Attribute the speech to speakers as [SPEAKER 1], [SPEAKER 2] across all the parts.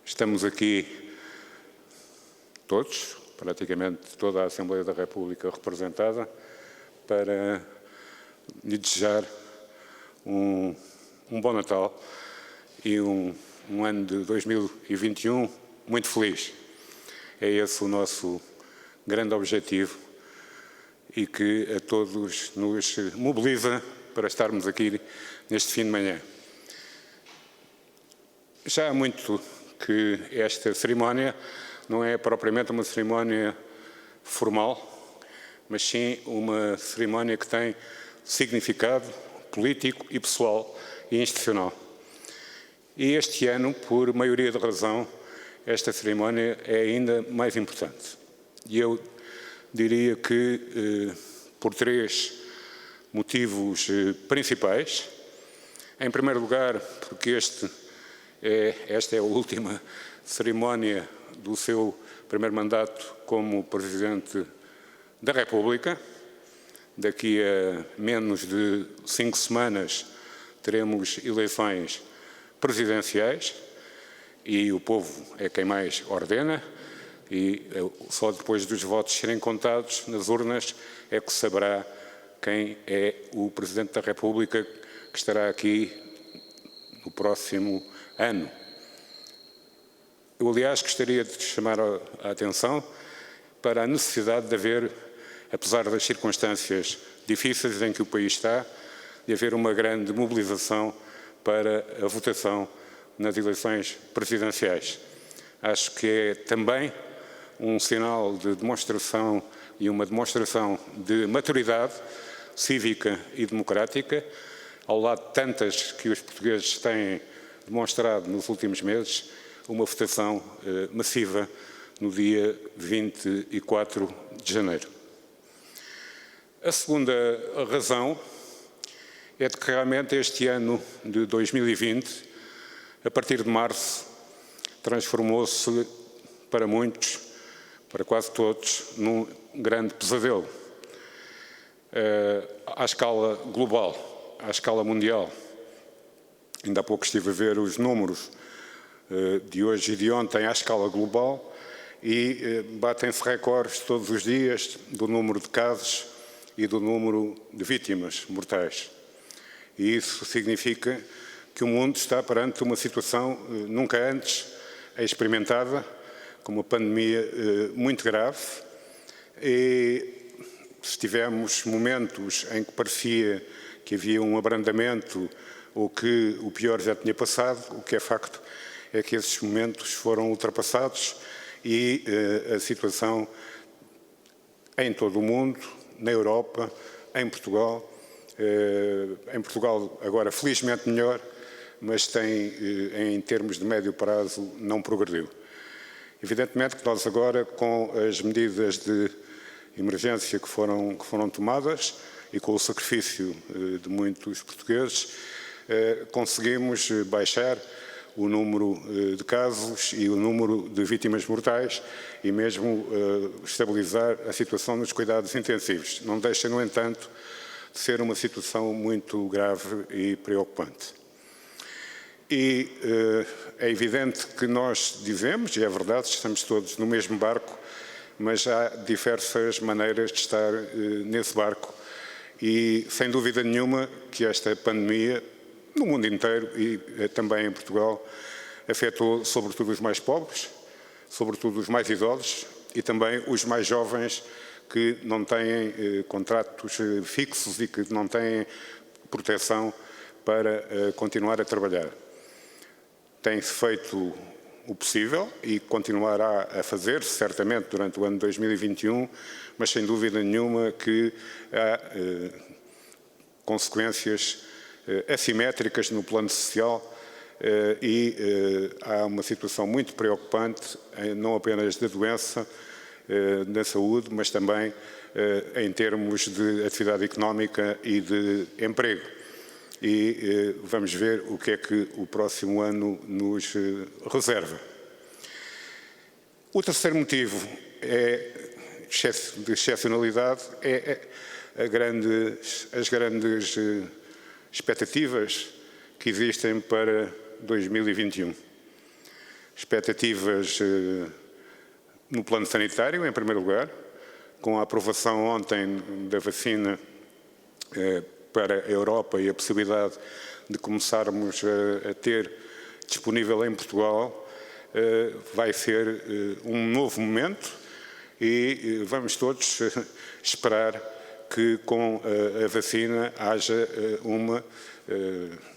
[SPEAKER 1] Estamos aqui todos, praticamente toda a Assembleia da República representada, para lhe desejar um bom Natal e um ano de 2021 muito feliz. É esse o nosso grande objetivo e que a todos nos mobiliza para estarmos aqui neste fim de manhã. Já há muito que esta cerimónia não é propriamente uma cerimónia formal, mas sim uma cerimónia que tem significado político e pessoal e institucional. E este ano, por maioria de razão, esta cerimónia é ainda mais importante. E eu diria que por três motivos principais. Em primeiro lugar, porque esta é a última cerimónia do seu primeiro mandato como Presidente da República. Daqui a menos de 5 semanas teremos eleições presidenciais e o povo é quem mais ordena e só depois dos votos serem contados nas urnas é que saberá quem é o Presidente da República que estará aqui no próximo ano. Eu, aliás, gostaria de chamar a atenção para a necessidade de haver, apesar das circunstâncias difíceis em que o país está, de haver uma grande mobilização para a votação nas eleições presidenciais. Acho que é também um sinal de demonstração e uma demonstração de maturidade cívica e democrática, ao lado de tantas que os portugueses têm demonstrado nos últimos meses, uma votação massiva no dia 24 de janeiro. A segunda razão é de que realmente este ano de 2020, a partir de março, transformou-se para muitos, para quase todos, num grande pesadelo. À escala global, à escala mundial. Ainda há pouco estive a ver os números de hoje e de ontem à escala global e batem-se recordes todos os dias do número de casos e do número de vítimas mortais. E isso significa que o mundo está perante uma situação nunca antes experimentada, com uma pandemia muito grave. E se tivemos momentos em que parecia que havia um abrandamento ou que o pior já tinha passado, o que é facto é que esses momentos foram ultrapassados e a situação em todo o mundo, na Europa, em Portugal agora felizmente melhor, mas em termos de médio prazo não progrediu. Evidentemente que nós agora, com as medidas de emergência que foram tomadas e com o sacrifício de muitos portugueses, conseguimos baixar o número de casos e o número de vítimas mortais e mesmo estabilizar a situação nos cuidados intensivos. Não deixa, no entanto, de ser uma situação muito grave e preocupante. E é evidente que nós dizemos, e é verdade, estamos todos no mesmo barco, mas há diversas maneiras de estar nesse barco e, sem dúvida nenhuma, que esta pandemia, no mundo inteiro e também em Portugal, afetou sobretudo os mais pobres, sobretudo os mais idosos e também os mais jovens que não têm contratos fixos e que não têm proteção para continuar a trabalhar. Tem-se feito o possível e continuará a fazer-se certamente durante o ano de 2021, mas sem dúvida nenhuma que há consequências assimétricas no plano social e há uma situação muito preocupante, não apenas da doença, da saúde, mas também em termos de atividade económica e de emprego. E vamos ver o que é que o próximo ano nos reserva. O terceiro motivo de excepcionalidade é as grandes expectativas que existem para 2021. Expectativas no plano sanitário, em primeiro lugar, com a aprovação ontem da vacina para a Europa e a possibilidade de começarmos a ter disponível em Portugal, vai ser um novo momento e vamos todos esperar que com a vacina haja uma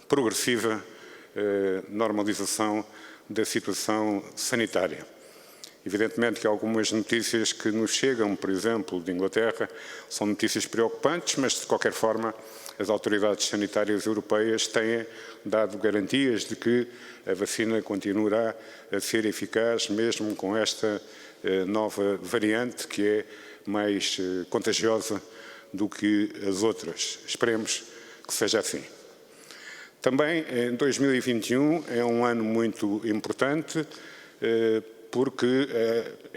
[SPEAKER 1] progressiva normalização da situação sanitária. Evidentemente que algumas notícias que nos chegam, por exemplo, de Inglaterra, são notícias preocupantes, mas de qualquer forma as autoridades sanitárias europeias têm dado garantias de que a vacina continuará a ser eficaz mesmo com esta nova variante que é mais contagiosa do que as outras. Esperemos que seja assim. Também em 2021 é um ano muito importante porque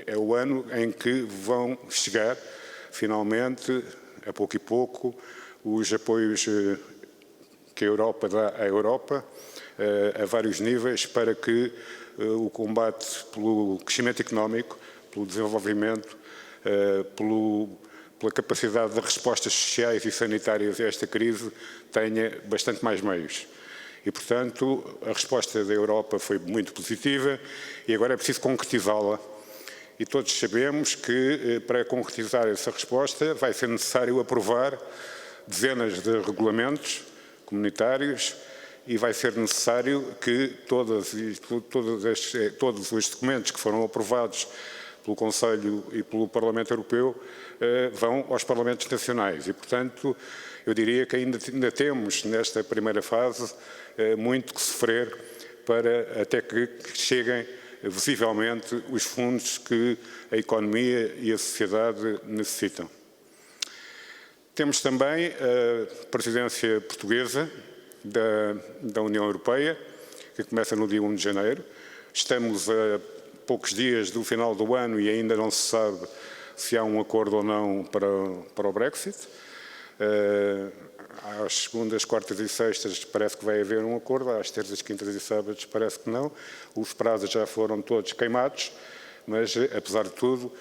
[SPEAKER 1] é o ano em que vão chegar finalmente, a pouco e pouco, os apoios que a Europa dá à Europa a vários níveis para que o combate pelo crescimento económico, pelo desenvolvimento, pela capacidade de respostas sociais e sanitárias a esta crise tenha bastante mais meios. E, portanto, a resposta da Europa foi muito positiva e agora é preciso concretizá-la. E todos sabemos que, para concretizar essa resposta, vai ser necessário aprovar dezenas de regulamentos comunitários e vai ser necessário que todos os documentos que foram aprovados pelo Conselho e pelo Parlamento Europeu vão aos Parlamentos Nacionais. E, portanto, eu diria que ainda temos, nesta primeira fase, muito que sofrer para até que cheguem visivelmente os fundos que a economia e a sociedade necessitam. Temos também a presidência portuguesa da União Europeia, que começa no dia 1 de janeiro. Estamos a poucos dias do final do ano e ainda não se sabe se há um acordo ou não para o Brexit. Às segundas, quartas e sextas parece que vai haver um acordo, às terças, quintas e sábados parece que não. Os prazos já foram todos queimados, mas, apesar de tudo,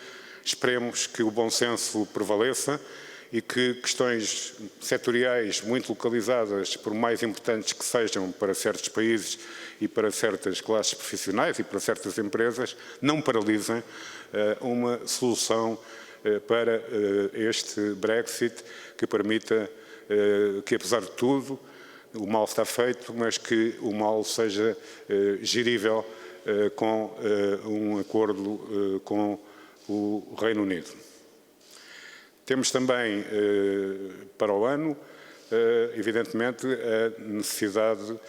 [SPEAKER 1] esperemos que o bom senso prevaleça e que questões setoriais muito localizadas, por mais importantes que sejam para certos países e para certas classes profissionais e para certas empresas, não paralisem uma solução para este Brexit que permita que, apesar de tudo, o mal está feito, mas que o mal seja gerível com um acordo com o Reino Unido. Temos também, para o ano, evidentemente, a necessidade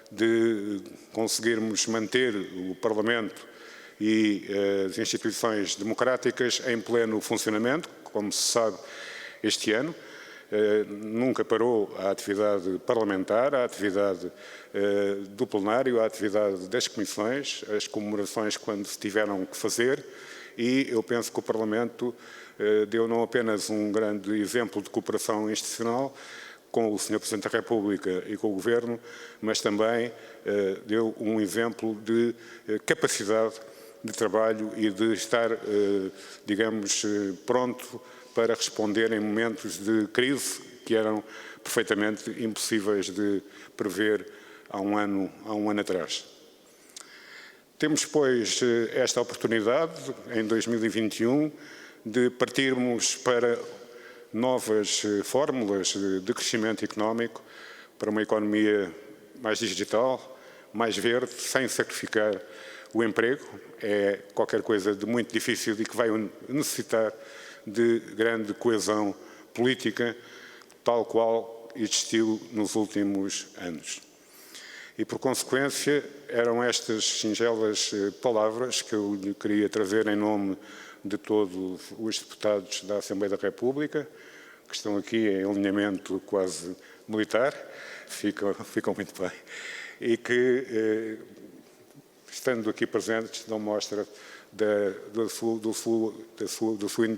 [SPEAKER 1] de conseguirmos manter o Parlamento e as instituições democráticas em pleno funcionamento, como se sabe, este ano. Nunca parou a atividade parlamentar, a atividade do plenário, a atividade das comissões, as comemorações quando se tiveram que fazer, e eu penso que o Parlamento deu não apenas um grande exemplo de cooperação institucional com o Sr. Presidente da República e com o Governo, mas também deu um exemplo de capacidade de trabalho e de estar, digamos, pronto para responder em momentos de crise que eram perfeitamente impossíveis de prever há um ano atrás. Temos, pois, esta oportunidade, em 2021, de partirmos para novas fórmulas de crescimento económico, para uma economia mais digital, mais verde, sem sacrificar o emprego. É qualquer coisa de muito difícil e que vai necessitar de grande coesão política, tal qual existiu nos últimos anos. E, por consequência, eram estas singelas palavras que eu lhe queria trazer em nome de todos os deputados da Assembleia da República, que estão aqui em alinhamento quase militar, ficam muito bem, e que, estando aqui presentes, dão mostra do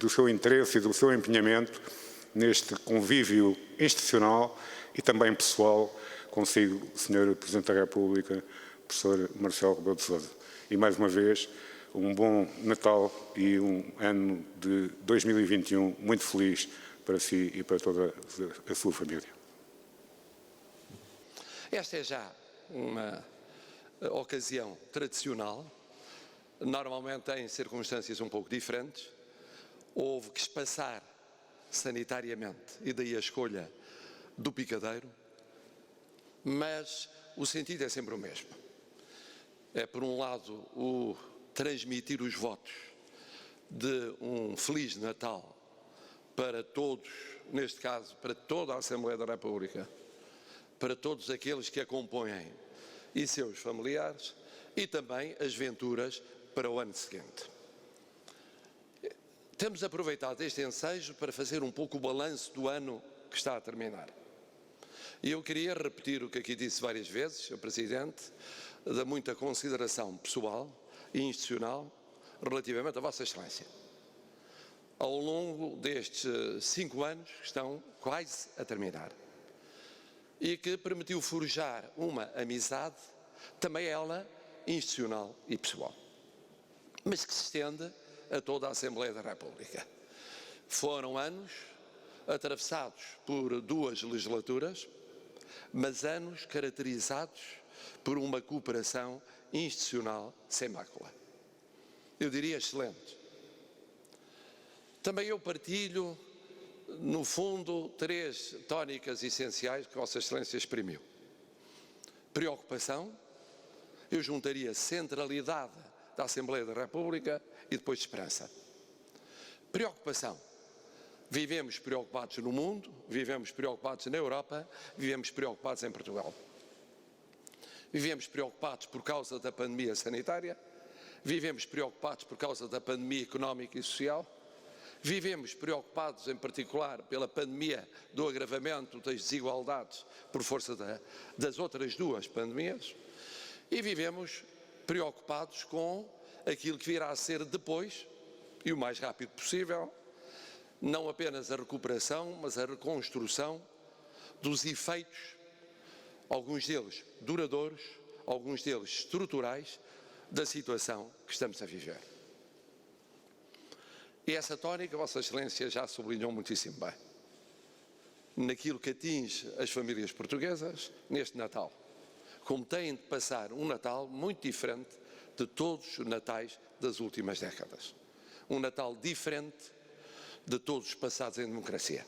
[SPEAKER 1] seu interesse e do seu empenhamento neste convívio institucional e também pessoal consigo, Sr. Presidente da República, Professor Marcelo Rebelo de Sousa. e, mais uma vez, um bom Natal e um ano de 2021 muito feliz para si e para toda a sua família.
[SPEAKER 2] Esta é já uma ocasião tradicional, normalmente em circunstâncias um pouco diferentes. Houve que espaçar sanitariamente, e daí a escolha do picadeiro, mas o sentido é sempre o mesmo. É, por um lado, o transmitir os votos de um Feliz Natal para todos, neste caso, para toda a Assembleia da República, para todos aqueles que a compõem e seus familiares, e também as venturas para o ano seguinte. Temos aproveitado este ensejo para fazer um pouco o balanço do ano que está a terminar. E eu queria repetir o que aqui disse várias vezes, Sr. Presidente, da muita consideração pessoal e institucional relativamente a Vossa Excelência. Ao longo destes 5 anos que estão quase a terminar, e que permitiu forjar uma amizade, também ela institucional e pessoal, mas que se estende a toda a Assembleia da República. Foram anos atravessados por 2 legislaturas, mas anos caracterizados por uma cooperação institucional sem mácula. Eu diria excelente. Também eu partilho, no fundo, 3 tónicas essenciais que Vossa Excelência exprimiu. Preocupação, eu juntaria centralidade da Assembleia da República e depois esperança. Preocupação. Vivemos preocupados no mundo, vivemos preocupados na Europa, vivemos preocupados em Portugal. Vivemos preocupados por causa da pandemia sanitária, vivemos preocupados por causa da pandemia económica e social, vivemos preocupados em particular pela pandemia do agravamento das desigualdades por força das outras 2 pandemias, e vivemos preocupados com aquilo que virá a ser depois, e o mais rápido possível, não apenas a recuperação, mas a reconstrução dos efeitos, alguns deles duradouros, alguns deles estruturais, da situação que estamos a viver. E essa tónica, Vossa Excelência já sublinhou muitíssimo bem, naquilo que atinge as famílias portuguesas neste Natal, como têm de passar um Natal muito diferente de todos os natais das últimas décadas. Um Natal diferente de todos os passados em democracia.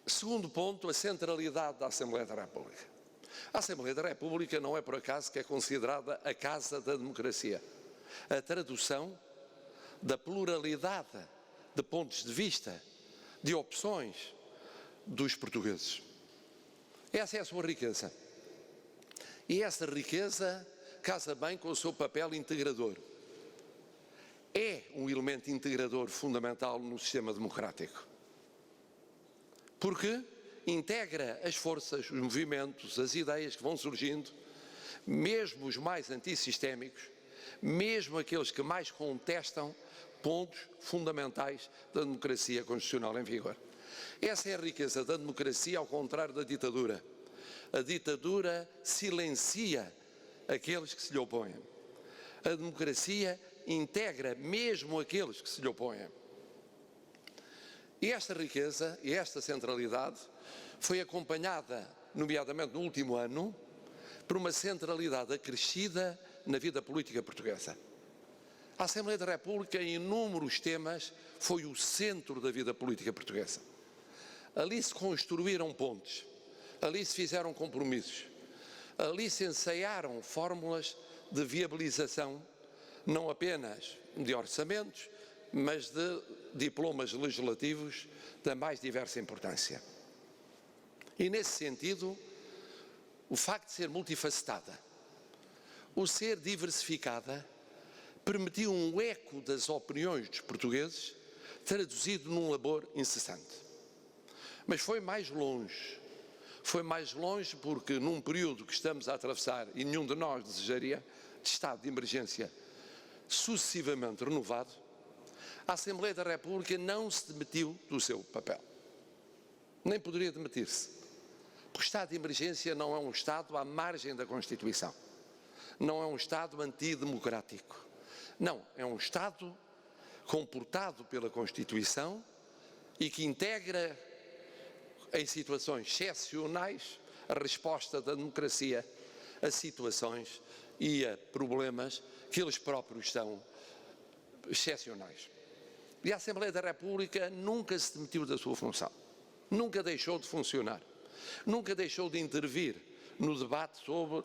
[SPEAKER 2] Segundo ponto, a centralidade da Assembleia da República. A Assembleia da República não é por acaso que é considerada a casa da democracia. A tradução da pluralidade de pontos de vista, de opções dos portugueses. Essa é a sua riqueza. E essa riqueza casa bem com o seu papel integrador. É um elemento integrador fundamental no sistema democrático. Porque integra as forças, os movimentos, as ideias que vão surgindo, mesmo os mais antissistémicos, mesmo aqueles que mais contestam pontos fundamentais da democracia constitucional em vigor. Essa é a riqueza da democracia, ao contrário da ditadura. A ditadura silencia aqueles que se lhe opõem. A democracia integra mesmo aqueles que se lhe opõem. E esta riqueza e esta centralidade foi acompanhada, nomeadamente no último ano, por uma centralidade acrescida na vida política portuguesa. A Assembleia da República, em inúmeros temas, foi o centro da vida política portuguesa. Ali se construíram pontes, ali se fizeram compromissos, ali se ensaiaram fórmulas de viabilização, não apenas de orçamentos, mas de diplomas legislativos da mais diversa importância. E nesse sentido, o facto de ser multifacetada, o ser diversificada, permitiu um eco das opiniões dos portugueses, traduzido num labor incessante. Mas foi mais longe porque num período que estamos a atravessar, e nenhum de nós desejaria, de estado de emergência sucessivamente renovado, a Assembleia da República não se demitiu do seu papel. Nem poderia demitir-se. Porque o estado de emergência não é um estado à margem da Constituição. não é um Estado antidemocrático. Não, é um Estado comportado pela Constituição e que integra, em situações excepcionais, a resposta da democracia a situações e a problemas que eles próprios são excepcionais. E a Assembleia da República nunca se demitiu da sua função, nunca deixou de funcionar, nunca deixou de intervir no debate sobre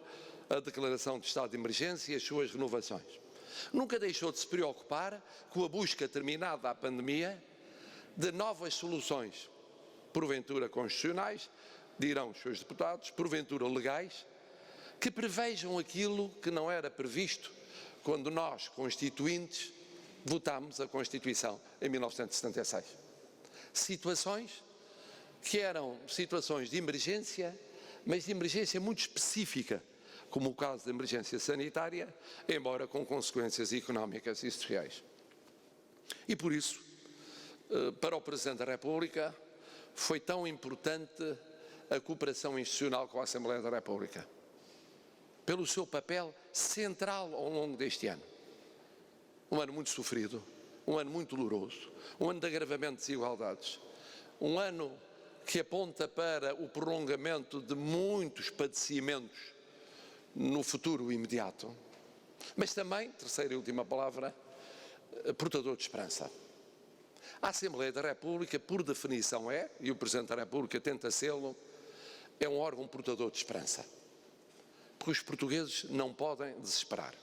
[SPEAKER 2] a declaração de estado de emergência e as suas renovações. Nunca deixou de se preocupar com a busca terminada à pandemia de novas soluções, porventura constitucionais, dirão os seus deputados, porventura legais, que prevejam aquilo que não era previsto quando nós, constituintes, votámos a Constituição em 1976. Situações que eram situações de emergência, mas de emergência muito específica, como o caso da emergência sanitária, embora com consequências económicas e sociais. E por isso, para o Presidente da República, foi tão importante a cooperação institucional com a Assembleia da República, pelo seu papel central ao longo deste ano. Um ano muito sofrido, um ano muito doloroso, um ano de agravamento de desigualdades, um ano que aponta para o prolongamento de muitos padecimentos no futuro imediato, mas também, terceira e última palavra, portador de esperança. A Assembleia da República, por definição e o Presidente da República tenta sê-lo, é um órgão portador de esperança, porque os portugueses não podem desesperar.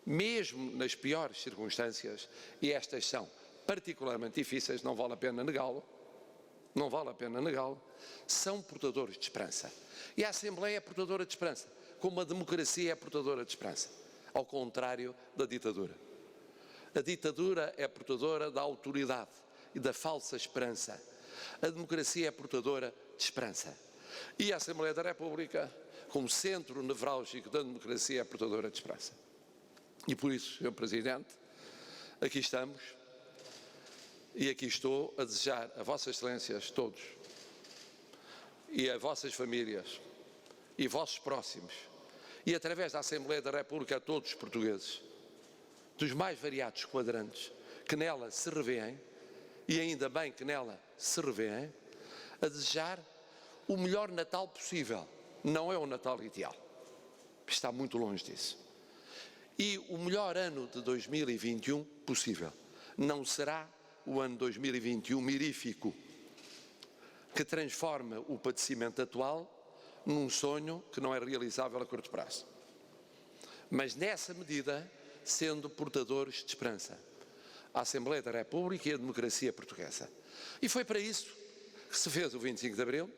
[SPEAKER 2] Mesmo nas piores circunstâncias, e estas são particularmente difíceis, não vale a pena negá-lo, são portadores de esperança. E a Assembleia é portadora de esperança, como a democracia é portadora de esperança, ao contrário da ditadura. A ditadura é portadora da autoridade e da falsa esperança. A democracia é portadora de esperança. E a Assembleia da República, como centro nevrálgico da democracia, é portadora de esperança. E por isso, Sr. Presidente, aqui estamos e aqui estou a desejar a Vossas Excelências todos e a vossas famílias e vossos próximos e através da Assembleia da República a todos os portugueses dos mais variados quadrantes que nela se revêem e ainda bem que nela se revêem, a desejar o melhor Natal possível. Não é o Natal ideal, está muito longe disso. E o melhor ano de 2021 possível. Não será o ano 2021 mirífico, que transforma o padecimento atual num sonho que não é realizável a curto prazo. Mas nessa medida, sendo portadores de esperança, a Assembleia da República e a democracia portuguesa. E foi para isso que se fez o 25 de Abril,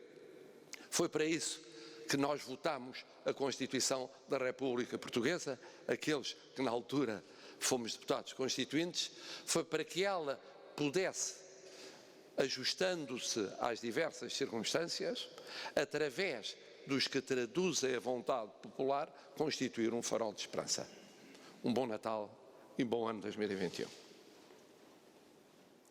[SPEAKER 2] foi para isso que nós votámos a Constituição da República Portuguesa, aqueles que na altura fomos deputados constituintes, foi para que ela pudesse, ajustando-se às diversas circunstâncias, através dos que traduzem a vontade popular, constituir um farol de esperança. Um bom Natal e um bom ano 2021.